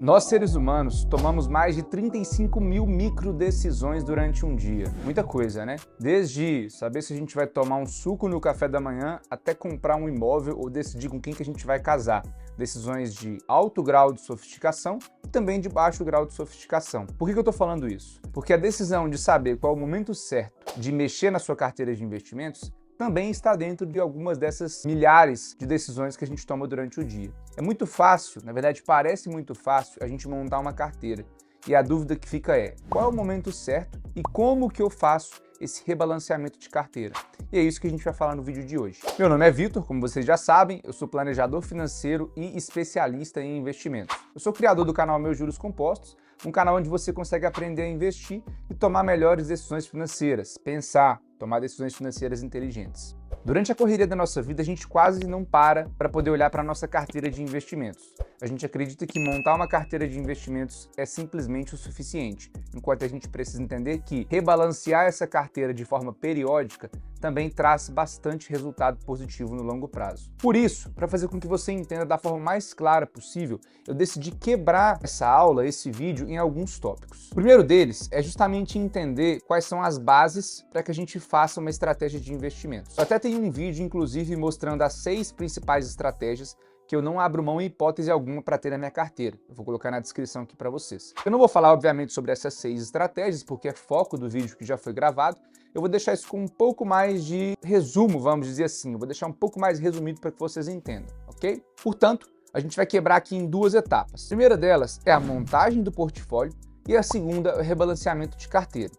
Nós, seres humanos, tomamos mais de 35 mil microdecisões durante um dia. Muita coisa, né? Desde saber se a gente vai tomar um suco no café da manhã, até comprar um imóvel ou decidir com quem que a gente vai casar. Decisões de alto grau de sofisticação e também de baixo grau de sofisticação. Por que eu estou falando isso? Porque a decisão de saber qual é o momento certo de mexer na sua carteira de investimentos também está dentro de algumas dessas milhares de decisões que a gente toma durante o dia. É muito fácil, na verdade parece muito fácil, a gente montar uma carteira. E a dúvida que fica é, qual é o momento certo e como que eu faço esse rebalanceamento de carteira? E é isso que a gente vai falar no vídeo de hoje. Meu nome é Vitor, como vocês já sabem, eu sou planejador financeiro e especialista em investimentos. Eu sou criador do canal Meus Juros Compostos, um canal onde você consegue aprender a investir e tomar melhores decisões financeiras, pensar, tomar decisões financeiras inteligentes. Durante a correria da nossa vida, a gente quase não para poder olhar para a nossa carteira de investimentos. A gente acredita que montar uma carteira de investimentos é simplesmente o suficiente, enquanto a gente precisa entender que rebalancear essa carteira de forma periódica também traz bastante resultado positivo no longo prazo. Por isso, para fazer com que você entenda da forma mais clara possível, eu decidi quebrar essa aula, esse vídeo, em alguns tópicos. O primeiro deles é justamente entender quais são as bases para que a gente faça uma estratégia de investimentos. Eu até tenho um vídeo, inclusive, mostrando as 6 principais estratégias que eu não abro mão em hipótese alguma para ter na minha carteira. Eu vou colocar na descrição aqui para vocês. Eu não vou falar, obviamente, sobre essas 6 estratégias, porque é foco do vídeo que já foi gravado. Eu vou deixar isso com um pouco mais de resumo, vamos dizer assim. Eu vou deixar um pouco mais resumido para que vocês entendam, ok? Portanto, a gente vai quebrar aqui em 2 etapas. A primeira delas é a montagem do portfólio e a segunda é o rebalanceamento de carteira.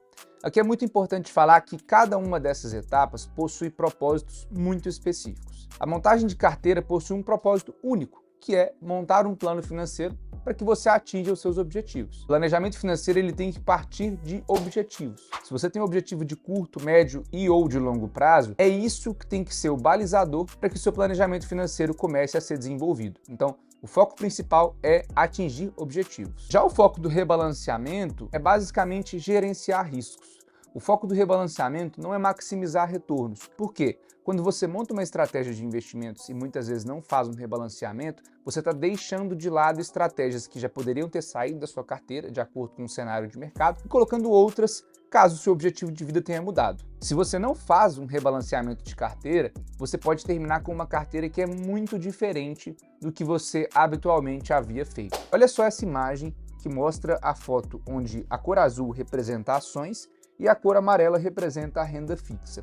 Aqui é muito importante falar que cada uma dessas etapas possui propósitos muito específicos. A montagem de carteira possui um propósito único, que é montar um plano financeiro para que você atinja os seus objetivos. O planejamento financeiro ele tem que partir de objetivos. Se você tem um objetivo de curto, médio e ou de longo prazo, é isso que tem que ser o balizador para que o seu planejamento financeiro comece a ser desenvolvido. Então, o foco principal é atingir objetivos. Já o foco do rebalanceamento é basicamente gerenciar riscos. O foco do rebalanceamento não é maximizar retornos. Por quê? Quando você monta uma estratégia de investimentos e muitas vezes não faz um rebalanceamento, você está deixando de lado estratégias que já poderiam ter saído da sua carteira, de acordo com o cenário de mercado, e colocando outras caso o seu objetivo de vida tenha mudado. Se você não faz um rebalanceamento de carteira, você pode terminar com uma carteira que é muito diferente do que você habitualmente havia feito. Olha só essa imagem que mostra a foto onde a cor azul representa ações e a cor amarela representa a renda fixa.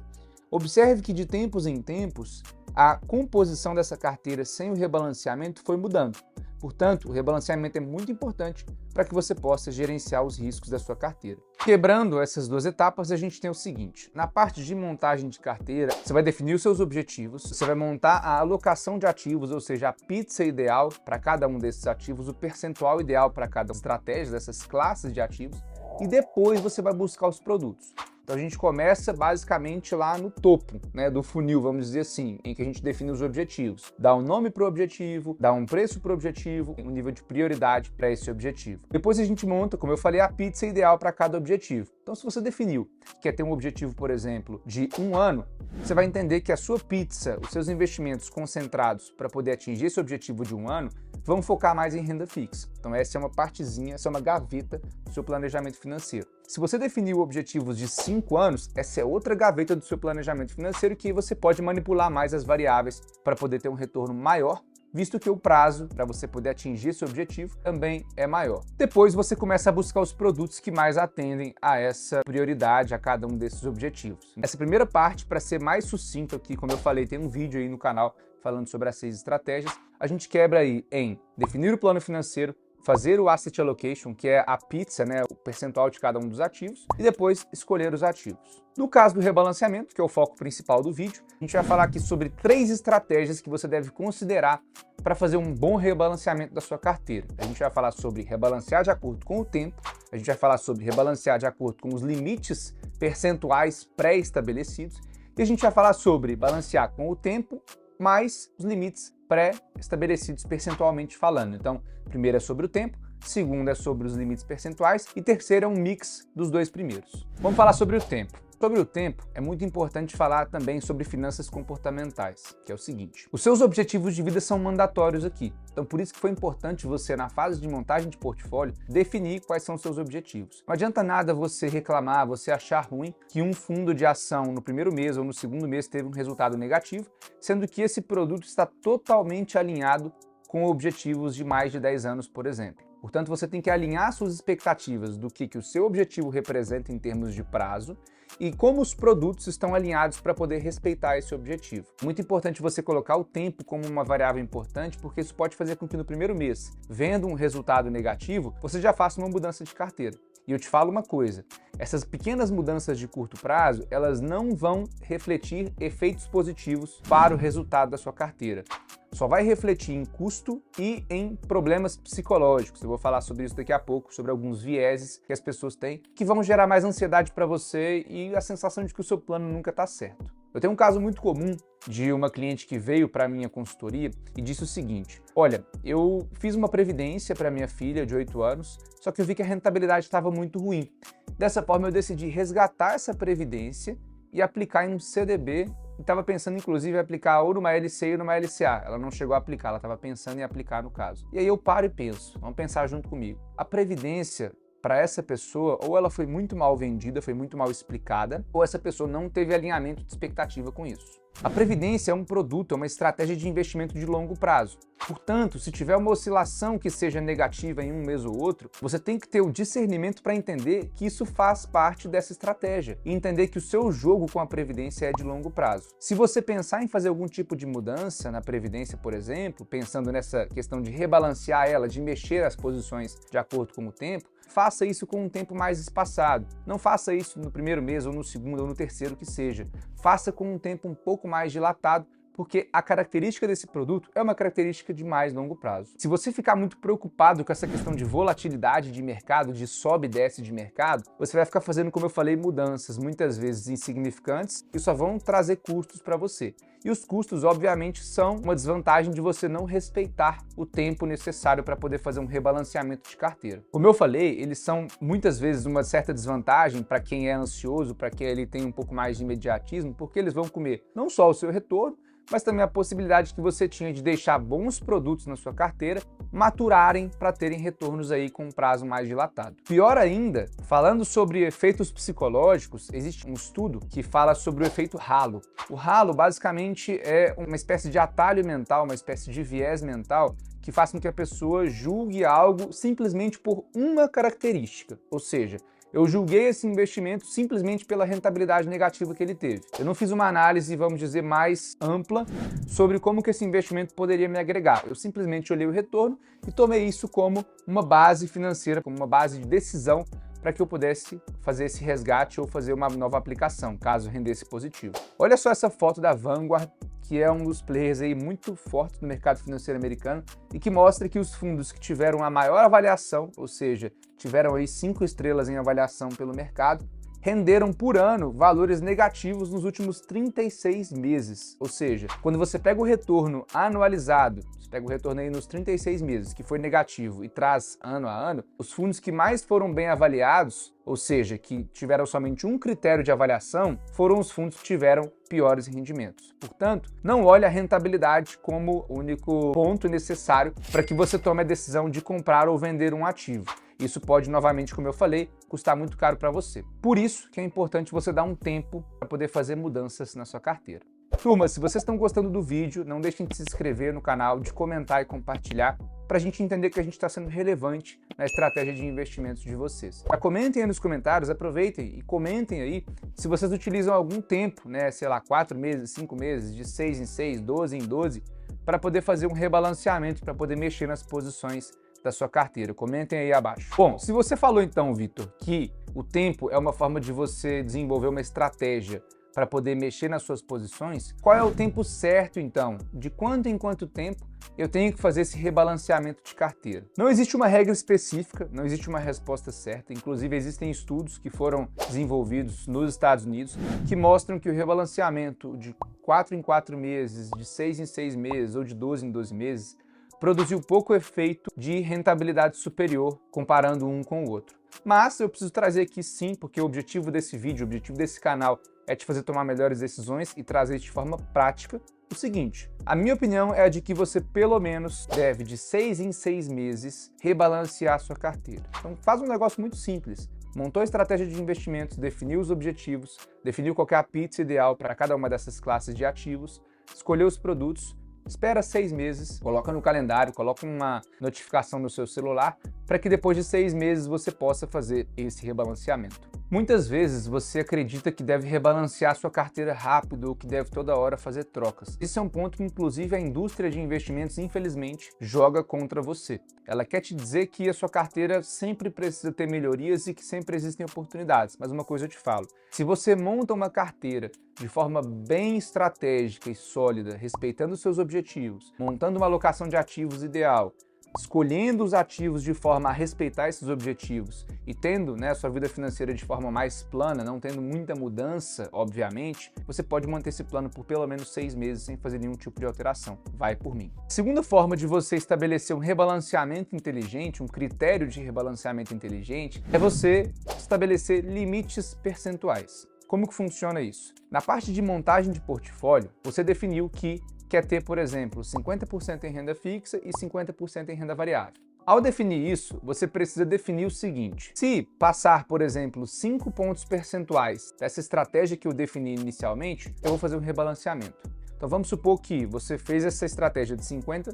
Observe que de tempos em tempos, a composição dessa carteira sem o rebalanceamento foi mudando. Portanto, o rebalanceamento é muito importante para que você possa gerenciar os riscos da sua carteira. Quebrando essas 2 etapas, a gente tem o seguinte. Na parte de montagem de carteira, você vai definir os seus objetivos, você vai montar a alocação de ativos, ou seja, a pizza ideal para cada um desses ativos, o percentual ideal para cada estratégia dessas classes de ativos, e depois você vai buscar os produtos. Então a gente começa basicamente lá no topo, né, do funil, vamos dizer assim, em que a gente define os objetivos. Dá um nome para o objetivo, dá um preço para o objetivo, um nível de prioridade para esse objetivo. Depois a gente monta, como eu falei, a pizza ideal para cada objetivo. Então se você definiu que quer ter um objetivo, por exemplo, de 1 ano, você vai entender que a sua pizza, os seus investimentos concentrados para poder atingir esse objetivo de 1 ano, vão focar mais em renda fixa. Então essa é uma partezinha, essa é uma gaveta do seu planejamento financeiro. Se você definiu objetivos de 5 anos, essa é outra gaveta do seu planejamento financeiro que você pode manipular mais as variáveis para poder ter um retorno maior, visto que o prazo para você poder atingir esse objetivo também é maior. Depois você começa a buscar os produtos que mais atendem a essa prioridade, a cada um desses objetivos. Essa primeira parte, para ser mais sucinto aqui, como eu falei, tem um vídeo aí no canal falando sobre as 6 estratégias, a gente quebra aí em definir o plano financeiro, fazer o asset allocation, que é a pizza, né, o percentual de cada um dos ativos, e depois escolher os ativos. No caso do rebalanceamento, que é o foco principal do vídeo, a gente vai falar aqui sobre 3 estratégias que você deve considerar para fazer um bom rebalanceamento da sua carteira. A gente vai falar sobre rebalancear de acordo com o tempo, a gente vai falar sobre rebalancear de acordo com os limites percentuais pré-estabelecidos, e a gente vai falar sobre balancear com o tempo mais os limites pré-estabelecidos percentualmente falando. Então, primeiro é sobre o tempo, segundo é sobre os limites percentuais e terceiro é um mix dos 2 primeiros. Vamos falar sobre o tempo. Sobre o tempo, é muito importante falar também sobre finanças comportamentais, que é o seguinte: os seus objetivos de vida são mandatórios aqui. Então, por isso que foi importante você, na fase de montagem de portfólio, definir quais são os seus objetivos. Não adianta nada você reclamar, você achar ruim que um fundo de ação no primeiro mês ou no segundo mês teve um resultado negativo, sendo que esse produto está totalmente alinhado com objetivos de mais de 10 anos, por exemplo. Portanto, você tem que alinhar suas expectativas do que o seu objetivo representa em termos de prazo e como os produtos estão alinhados para poder respeitar esse objetivo. Muito importante você colocar o tempo como uma variável importante, porque isso pode fazer com que no primeiro mês, vendo um resultado negativo, você já faça uma mudança de carteira. E eu te falo uma coisa, essas pequenas mudanças de curto prazo, elas não vão refletir efeitos positivos para o resultado da sua carteira. Só vai refletir em custo e em problemas psicológicos. Eu vou falar sobre isso daqui a pouco, sobre alguns vieses que as pessoas têm, que vão gerar mais ansiedade para você e a sensação de que o seu plano nunca está certo. Eu tenho um caso muito comum de uma cliente que veio para a minha consultoria e disse o seguinte: olha, eu fiz uma previdência para minha filha de 8 anos, só que eu vi que a rentabilidade estava muito ruim. Dessa forma eu decidi resgatar essa previdência e aplicar em um CDB. Estava pensando, inclusive, em aplicar ou numa LC ou numa LCA. Ela não chegou a aplicar, ela estava pensando em aplicar no caso. E aí eu paro e penso, vamos pensar junto comigo. A previdência, para essa pessoa, ou ela foi muito mal vendida, foi muito mal explicada, ou essa pessoa não teve alinhamento de expectativa com isso. A previdência é um produto, é uma estratégia de investimento de longo prazo. Portanto, se tiver uma oscilação que seja negativa em um mês ou outro, você tem que ter o discernimento para entender que isso faz parte dessa estratégia e entender que o seu jogo com a previdência é de longo prazo. Se você pensar em fazer algum tipo de mudança na previdência, por exemplo, pensando nessa questão de rebalancear ela, de mexer as posições de acordo com o tempo, faça isso com um tempo mais espaçado. Não faça isso no primeiro mês, ou no segundo, ou no terceiro, que seja. Faça com um tempo um pouco mais dilatado, porque a característica desse produto é uma característica de mais longo prazo. Se você ficar muito preocupado com essa questão de volatilidade de mercado, de sobe e desce de mercado, você vai ficar fazendo, como eu falei, mudanças muitas vezes insignificantes que só vão trazer custos para você. E os custos, obviamente, são uma desvantagem de você não respeitar o tempo necessário para poder fazer um rebalanceamento de carteira. Como eu falei, eles são muitas vezes uma certa desvantagem para quem é ansioso, para quem ele tem um pouco mais de imediatismo, porque eles vão comer não só o seu retorno, mas também a possibilidade que você tinha de deixar bons produtos na sua carteira maturarem para terem retornos aí com um prazo mais dilatado. Pior ainda, falando sobre efeitos psicológicos, existe um estudo que fala sobre o efeito halo. O halo basicamente é uma espécie de atalho mental, uma espécie de viés mental que faz com que a pessoa julgue algo simplesmente por uma característica, ou seja, eu julguei esse investimento simplesmente pela rentabilidade negativa que ele teve. Eu não fiz uma análise, vamos dizer, mais ampla sobre como que esse investimento poderia me agregar. Eu simplesmente olhei o retorno e tomei isso como uma base financeira, como uma base de decisão para que eu pudesse fazer esse resgate ou fazer uma nova aplicação, caso rendesse positivo. Olha só essa foto da Vanguard, que é um dos players aí muito fortes no mercado financeiro americano e que mostra que os fundos que tiveram a maior avaliação, ou seja, tiveram aí 5 estrelas em avaliação pelo mercado, renderam por ano valores negativos nos últimos 36 meses. Ou seja, quando você pega o retorno anualizado, você pega o retorno aí nos 36 meses, que foi negativo, e traz ano a ano, os fundos que mais foram bem avaliados, ou seja, que tiveram somente um critério de avaliação, foram os fundos que tiveram piores rendimentos. Portanto, não olhe a rentabilidade como o único ponto necessário para que você tome a decisão de comprar ou vender um ativo. Isso pode, novamente, como eu falei, custar muito caro para você. Por isso que é importante você dar um tempo para poder fazer mudanças na sua carteira. Turma, se vocês estão gostando do vídeo, não deixem de se inscrever no canal, de comentar e compartilhar, para a gente entender que a gente está sendo relevante na estratégia de investimentos de vocês. Comentem aí nos comentários, aproveitem e comentem aí se vocês utilizam algum tempo, né, sei lá, 4 meses, 5 meses, de 6 em 6, 12 em 12, para poder fazer um rebalanceamento, para poder mexer nas posições da sua carteira. Comentem aí abaixo. Bom, se você falou então, Vitor, que o tempo é uma forma de você desenvolver uma estratégia para poder mexer nas suas posições, qual é o tempo certo então? De quanto em quanto tempo eu tenho que fazer esse rebalanceamento de carteira? Não existe uma regra específica, não existe uma resposta certa, inclusive existem estudos que foram desenvolvidos nos Estados Unidos que mostram que o rebalanceamento de 4 em 4 meses, de 6 em 6 meses ou de 12 em 12 meses produziu pouco efeito de rentabilidade superior comparando um com o outro. Mas eu preciso trazer aqui sim, porque o objetivo desse vídeo, o objetivo desse canal é te fazer tomar melhores decisões e trazer de forma prática o seguinte: a minha opinião é a de que você pelo menos deve de 6 em 6 meses rebalancear a sua carteira. Então faz um negócio muito simples. Montou a estratégia de investimentos, definiu os objetivos, definiu qual que é a pizza ideal para cada uma dessas classes de ativos, escolheu os produtos, espera 6 meses, coloca no calendário, coloca uma notificação no seu celular para que depois de 6 meses você possa fazer esse rebalanceamento. Muitas vezes você acredita que deve rebalancear sua carteira rápido ou que deve toda hora fazer trocas. Esse é um ponto que inclusive a indústria de investimentos, infelizmente, joga contra você. Ela quer te dizer que a sua carteira sempre precisa ter melhorias e que sempre existem oportunidades. Mas uma coisa eu te falo, se você monta uma carteira de forma bem estratégica e sólida, respeitando os seus objetivos, montando uma alocação de ativos ideal, escolhendo os ativos de forma a respeitar esses objetivos e tendo a sua vida financeira de forma mais plana, não tendo muita mudança, obviamente, você pode manter esse plano por pelo menos 6 meses sem fazer nenhum tipo de alteração. Vai por mim. A segunda forma de você estabelecer um rebalanceamento inteligente, um critério de rebalanceamento inteligente, é você estabelecer limites percentuais. Como que funciona isso? Na parte de montagem de portfólio, você definiu que quer ter, por exemplo, 50% em renda fixa e 50% em renda variável. Ao definir isso, você precisa definir o seguinte: se passar, por exemplo, 5 pontos percentuais dessa estratégia que eu defini inicialmente, eu vou fazer um rebalanceamento. Então vamos supor que você fez essa estratégia de 50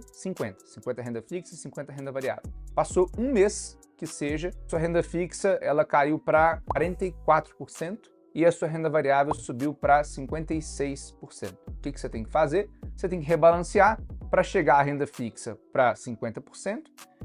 renda fixa e 50 renda variável. Passou um mês, que seja, sua renda fixa ela caiu para 44%, e a sua renda variável subiu para 56%. O que você tem que fazer? Você tem que rebalancear para chegar a renda fixa para 50%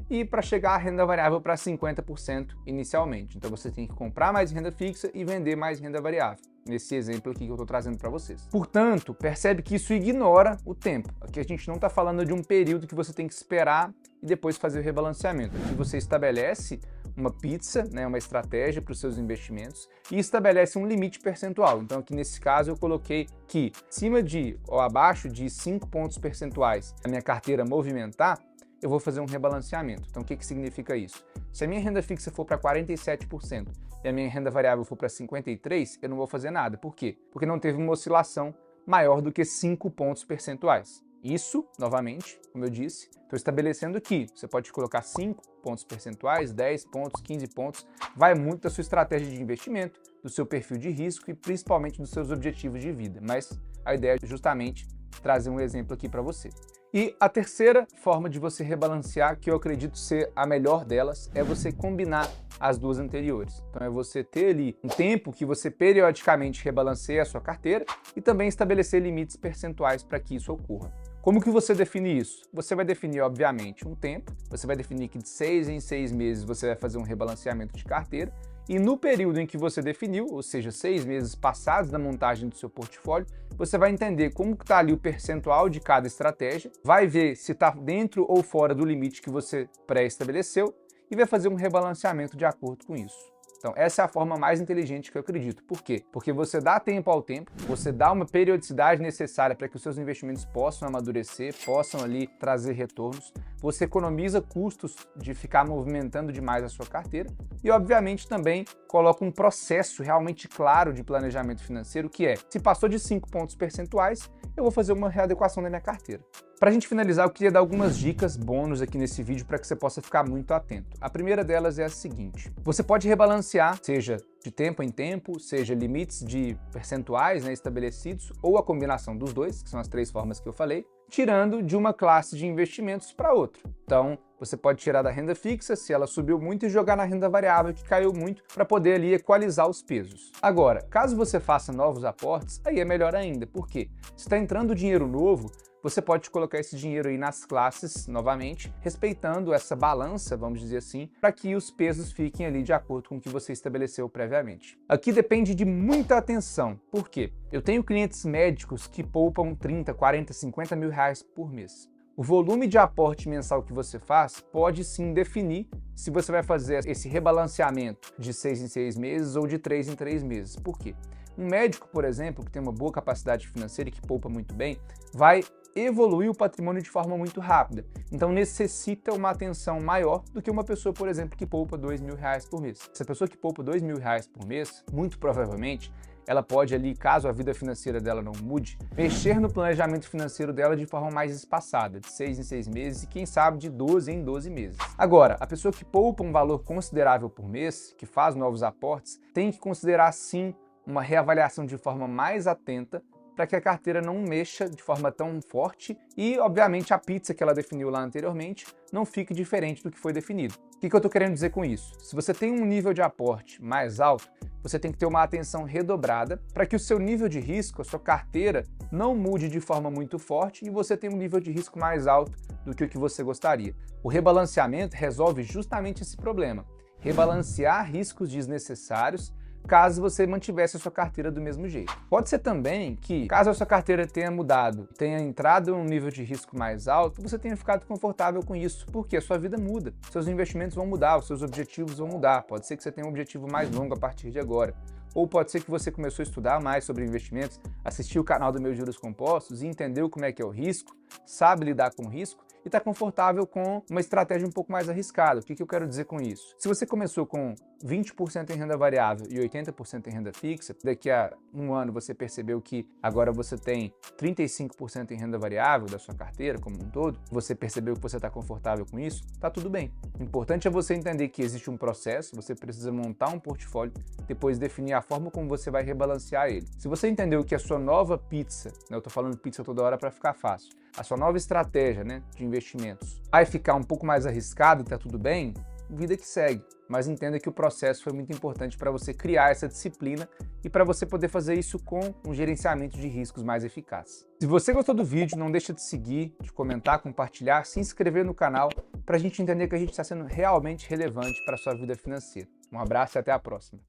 e para chegar a renda variável para 50% inicialmente. Então você tem que comprar mais renda fixa e vender mais renda variável, nesse exemplo aqui que eu estou trazendo para vocês. Portanto, percebe que isso ignora o tempo. Aqui a gente não está falando de um período que você tem que esperar e depois fazer o rebalanceamento. Aqui você estabelece uma pizza, uma estratégia para os seus investimentos e estabelece um limite percentual. Então aqui nesse caso eu coloquei que acima de ou abaixo de 5 pontos percentuais a minha carteira movimentar, eu vou fazer um rebalanceamento. Então o que significa isso? Se a minha renda fixa for para 47% e a minha renda variável for para 53%, eu não vou fazer nada. Por quê? Porque não teve uma oscilação maior do que 5 pontos percentuais. Isso, novamente, como eu disse, estou estabelecendo que você pode colocar 5 pontos percentuais, 10 pontos, 15 pontos, vai muito da sua estratégia de investimento, do seu perfil de risco e principalmente dos seus objetivos de vida. Mas a ideia é justamente trazer um exemplo aqui para você. E a terceira forma de você rebalancear, que eu acredito ser a melhor delas, é você combinar as duas anteriores. Então é você ter ali um tempo que você periodicamente rebalanceia a sua carteira e também estabelecer limites percentuais para que isso ocorra. Como que você define isso? Você vai definir, obviamente, um tempo, você vai definir que de 6 em 6 meses você vai fazer um rebalanceamento de carteira e no período em que você definiu, ou seja, 6 meses passados da montagem do seu portfólio, você vai entender como está ali o percentual de cada estratégia, vai ver se está dentro ou fora do limite que você pré-estabeleceu e vai fazer um rebalanceamento de acordo com isso. Então essa é a forma mais inteligente que eu acredito. Por quê? Porque você dá tempo ao tempo, você dá uma periodicidade necessária para que os seus investimentos possam amadurecer, possam ali trazer retornos, você economiza custos de ficar movimentando demais a sua carteira e obviamente também coloca um processo realmente claro de planejamento financeiro que é, se passou de 5 pontos percentuais, eu vou fazer uma readequação da minha carteira. Para a gente finalizar, eu queria dar algumas dicas bônus aqui nesse vídeo para que você possa ficar muito atento. A primeira delas é a seguinte: você pode rebalancear, seja de tempo em tempo, seja limites de percentuais estabelecidos, ou a combinação dos dois, que são as 3 formas que eu falei, tirando de uma classe de investimentos para outra. Então, você pode tirar da renda fixa, se ela subiu muito, e jogar na renda variável, que caiu muito, para poder ali equalizar os pesos. Agora, caso você faça novos aportes, aí é melhor ainda. Por quê? Se está entrando dinheiro novo, você pode colocar esse dinheiro aí nas classes, novamente, respeitando essa balança, vamos dizer assim, para que os pesos fiquem ali de acordo com o que você estabeleceu previamente. Aqui depende de muita atenção. Por quê? Eu tenho clientes médicos que poupam 30, 40, 50 mil reais por mês. O volume de aporte mensal que você faz pode sim definir se você vai fazer esse rebalanceamento de 6 em 6 meses ou de 3 em 3 meses. Por quê? Um médico, por exemplo, que tem uma boa capacidade financeira e que poupa muito bem, vai evoluir o patrimônio de forma muito rápida. Então necessita uma atenção maior do que uma pessoa, por exemplo, que poupa R$ 2.000 por mês. Essa pessoa que poupa R$ 2.000 por mês, muito provavelmente, ela pode ali, caso a vida financeira dela não mude, mexer no planejamento financeiro dela de forma mais espaçada, de 6 em 6 meses e quem sabe de 12 em 12 meses. Agora, a pessoa que poupa um valor considerável por mês, que faz novos aportes, tem que considerar sim uma reavaliação de forma mais atenta para que a carteira não mexa de forma tão forte e, obviamente, a pizza que ela definiu lá anteriormente não fique diferente do que foi definido. O que eu estou querendo dizer com isso? Se você tem um nível de aporte mais alto, você tem que ter uma atenção redobrada para que o seu nível de risco, a sua carteira, não mude de forma muito forte e você tenha um nível de risco mais alto do que o que você gostaria. O rebalanceamento resolve justamente esse problema. Rebalancear riscos desnecessários caso você mantivesse a sua carteira do mesmo jeito. Pode ser também que, caso a sua carteira tenha mudado, tenha entrado em um nível de risco mais alto, você tenha ficado confortável com isso, porque a sua vida muda, seus investimentos vão mudar, os seus objetivos vão mudar. Pode ser que você tenha um objetivo mais longo a partir de agora. Ou pode ser que você começou a estudar mais sobre investimentos, assistiu o canal do Meus Juros Compostos e entendeu como é que é o risco, sabe lidar com o risco e está confortável com uma estratégia um pouco mais arriscada. O que eu quero dizer com isso? Se você começou com 20% em renda variável e 80% em renda fixa, daqui a um ano você percebeu que agora você tem 35% em renda variável da sua carteira como um todo, você percebeu que você está confortável com isso, está tudo bem. O importante é você entender que existe um processo, você precisa montar um portfólio, depois definir a forma como você vai rebalancear ele. Se você entendeu que a sua nova pizza, eu estou falando pizza toda hora para ficar fácil, a sua nova estratégia de investimentos vai ficar um pouco mais arriscada e está tudo bem, vida que segue. Mas entenda que o processo foi muito importante para você criar essa disciplina e para você poder fazer isso com um gerenciamento de riscos mais eficaz. Se você gostou do vídeo, não deixa de seguir, de comentar, compartilhar, se inscrever no canal para a gente entender que a gente está sendo realmente relevante para a sua vida financeira. Um abraço e até a próxima.